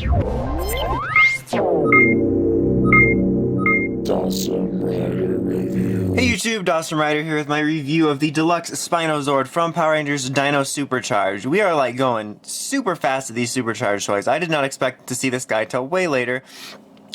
Hey YouTube, Dawson Rider here with my review of the Deluxe Spino Zord from Power Rangers Dino Supercharged. We are like going super fast at these supercharged toys. I did not expect to see this guy till way later.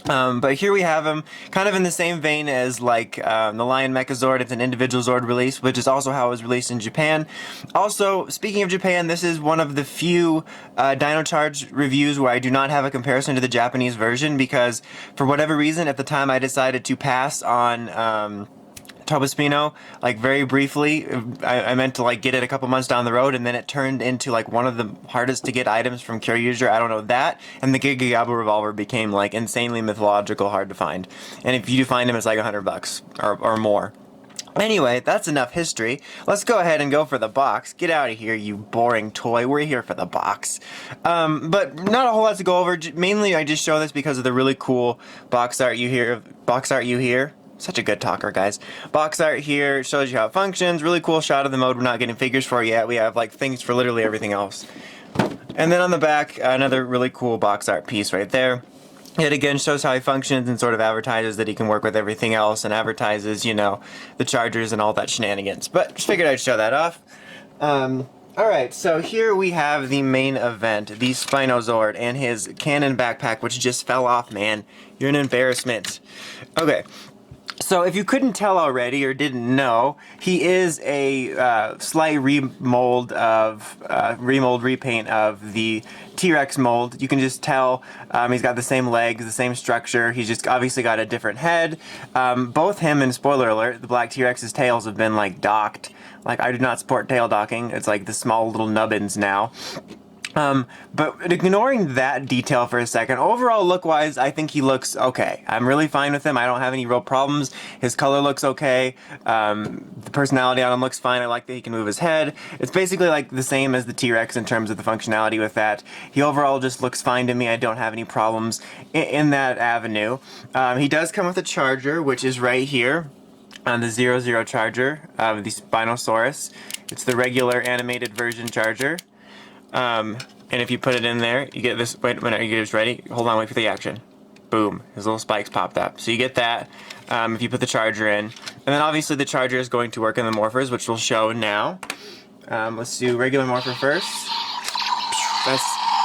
But here we have him, kind of in the same vein as like the Lion Megazord. It's an individual Zord release, which is also how it was released in Japan. Also, speaking of Japan, this is one of the few Dino Charge reviews where I do not have a comparison to the Japanese version, because for whatever reason at the time I decided to pass on Spino, like very briefly. I meant to like get it a couple months down the road, and then it turned into like one of the hardest to get items from Cure User. I don't know that, and the Giga Gabba Revolver became like insanely mythological hard to find. And if you do find them, it's like $100 or more. Anyway, that's enough history. Let's go ahead and go for the box. Get out of here, you boring toy. We're here for the box. But not a whole lot to go over. Mainly, I just show this because of the really cool box art you hear. Such a good talker, guys. Box art here shows you how it functions. Really cool shot of the mode we're not getting figures for yet. We have like things for literally everything else. And then on the back, another really cool box art piece right there. It again shows how he functions and sort of advertises that he can work with everything else, and advertises, you know, the chargers and all that shenanigans. But just figured I'd show that off. Alright, so here we have the main event, the Spino Zord and his cannon backpack, which just fell off, man. You're an embarrassment. Okay. So if you couldn't tell already or didn't know, he is a slight remold repaint of the T-Rex mold. You can just tell he's got the same legs, the same structure. He's just obviously got a different head. Both him and, spoiler alert, the Black T-Rex's tails have been like docked. Like, I do not support tail docking. It's like the small little nubbins now. But ignoring that detail for a second, overall look-wise, I think he looks okay. I'm really fine with him. I don't have any real problems. His color looks okay. The personality on him looks fine. I like that he can move his head. It's basically like the same as the T-Rex in terms of the functionality with that. He overall just looks fine to me. I don't have any problems in that avenue. He does come with a charger, which is right here on the 00 charger of the Spinosaurus. It's the regular animated version charger. And if you put it in there, you get this. Wait, when are you guys ready? Hold on, wait for the action. Boom, his little spikes popped up. So you get that if you put the charger in. And then obviously the charger is going to work in the Morphers, which we'll show now. Let's do regular Morpher first.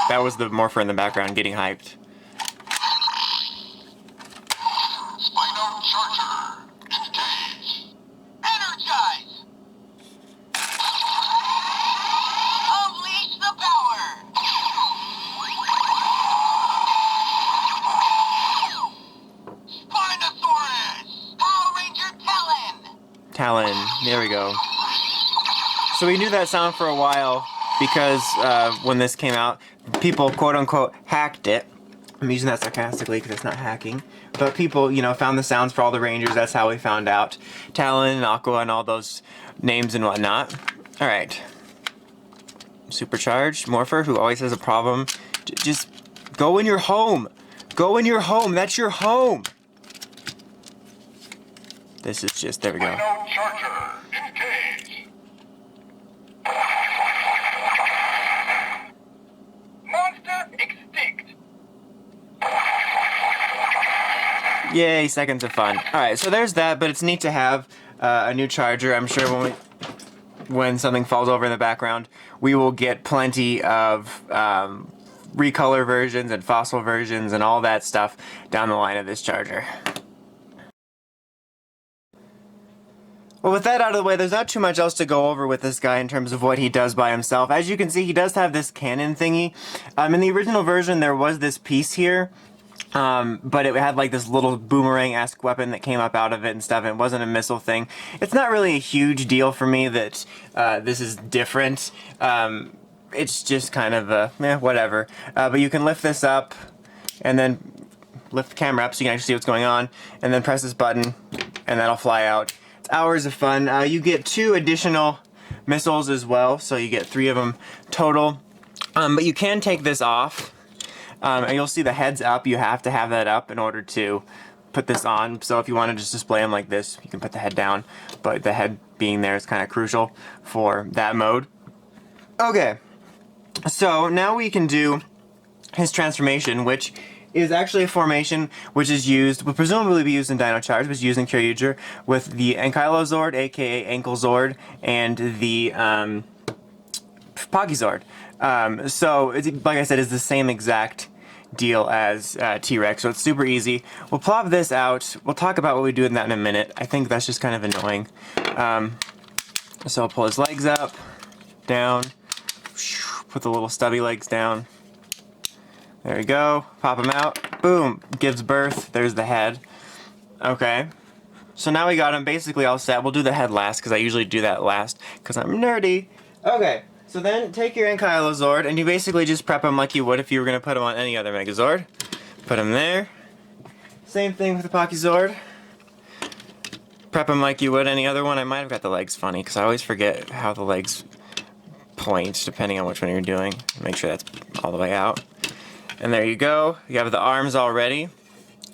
That was the Morpher in the background getting hyped. Spino charger, engage, energize. Unleash the power! Spinosaurus! Power Ranger Talon, there we go. So we knew that sound for a while because when this came out, people quote-unquote hacked it. I'm using that sarcastically because it's not hacking. But people, you know, found the sounds for all the Rangers. That's how we found out Talon and Aqua and all those names and whatnot. Alright. Supercharged Morpher, who always has a problem. Just go in your home. Go in your home. That's your home. This is just, there we go. Spino charger, engage. Monster extinct. Yay, seconds of fun. Alright, so there's that, but it's neat to have a new charger. I'm sure when something falls over in the background, we will get plenty of recolor versions and fossil versions and all that stuff down the line of this charger. Well, with that out of the way, there's not too much else to go over with this guy in terms of what he does by himself. As you can see, he does have this cannon thingy. In the original version, there was this piece here, but it had like this little boomerang-esque weapon that came up out of it and stuff, and it wasn't a missile thing. It's not really a huge deal for me that this is different. It's just kind of whatever. But you can lift this up, and then lift the camera up so you can actually see what's going on, and then press this button, and that'll fly out. It's hours of fun. You get 2 additional missiles as well, so you get 3 of them total. But you can take this off, and you'll see the head's up. You have to have that up in order to put this on. So if you want to just display them like this, you can put the head down, but the head being there is kind of crucial for that mode. Okay, so now we can do his transformation, which is actually a formation which is used, would presumably be used in Dino Charge, was used in Kyryuger with the Ankylo Zord, aka Ankle Zord, and the Pachy Zord. So, it's, like I said, it's the same exact deal as T-Rex, so it's super easy. We'll plop this out. We'll talk about what we do in that in a minute. I think that's just kind of annoying. So I'll pull his legs up, down, put the little stubby legs down. There we go. Pop him out. Boom. Gives birth. There's the head. Okay. So now we got him basically all set. We'll do the head last because I usually do that last because I'm nerdy. Okay. So then take your Ankylo Zord and you basically just prep him like you would if you were going to put him on any other Megazord. Put him there. Same thing with the Pachy Zord. Prep him like you would any other one. I might have got the legs funny because I always forget how the legs point depending on which one you're doing. Make sure that's all the way out. And there you go. You have the arms already.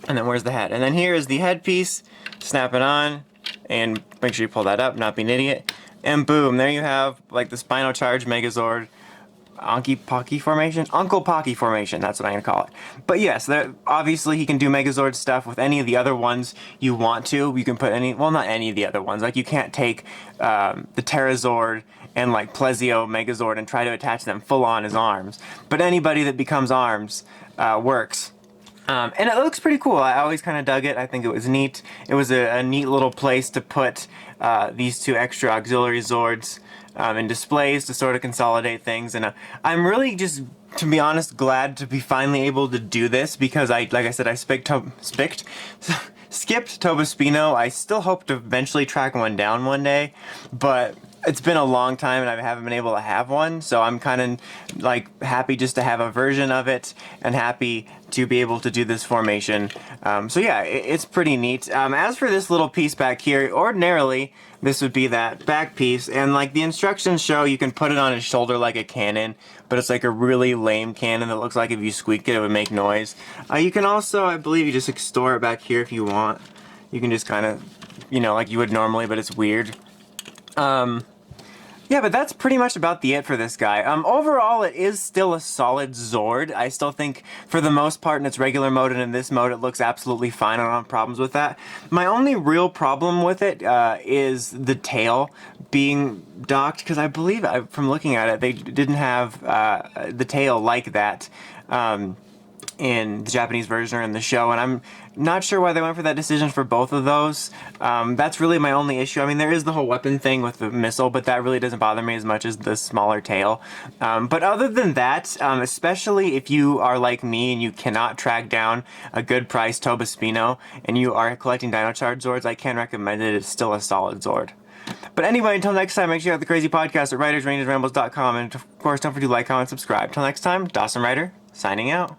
And then where's the head? And then here is the headpiece. Snap it on. And make sure you pull that up, not be an idiot. And boom, there you have like the Spino Charge Megazord Pachy formation? Uncle Pachy formation, that's what I'm going to call it. But yes, obviously he can do Megazord stuff with any of the other ones you want to. You can put any, well not any of the other ones. Like you can't take the Pterazord and like Plesio Megazord and try to attach them full on as arms. But anybody that becomes arms works. And it looks pretty cool. I always kind of dug it. I think it was neat. It was a neat little place to put these two extra auxiliary Zords in displays to sort of consolidate things. And I'm really just, to be honest, glad to be finally able to do this because like I said, I skipped Tobaspino. I still hope to eventually track one down one day, but it's been a long time and I haven't been able to have one, so I'm kind of like happy just to have a version of it and happy to be able to do this formation. So yeah, it's pretty neat. As for this little piece back here, ordinarily this would be that back piece, and like the instructions show, you can put it on his shoulder like a cannon, but it's like a really lame cannon that looks like if you squeaked it, it would make noise. You can also, I believe, you just store it back here if you want. You can just kind of, you know, like you would normally, but it's weird. Yeah, but that's pretty much about it for this guy. Overall, it is still a solid Zord. I still think, for the most part, in its regular mode and in this mode, it looks absolutely fine. I don't have problems with that. My only real problem with it is the tail being docked, because I believe, from looking at it, they didn't have the tail like that in the Japanese version or in the show, and I'm not sure why they went for that decision for both of those. That's really my only issue. I mean, there is the whole weapon thing with the missile, but that really doesn't bother me as much as the smaller tail. But other than that, especially if you are like me and you cannot track down a good price Tobaspino and you are collecting Dino Charge Zords, I can recommend it. It's still a solid Zord. But anyway, until next time, make sure you have the crazy podcast at writersrangersrambles.com, and of course, don't forget to like, comment, subscribe. Till next time, Dawson Ryder, signing out.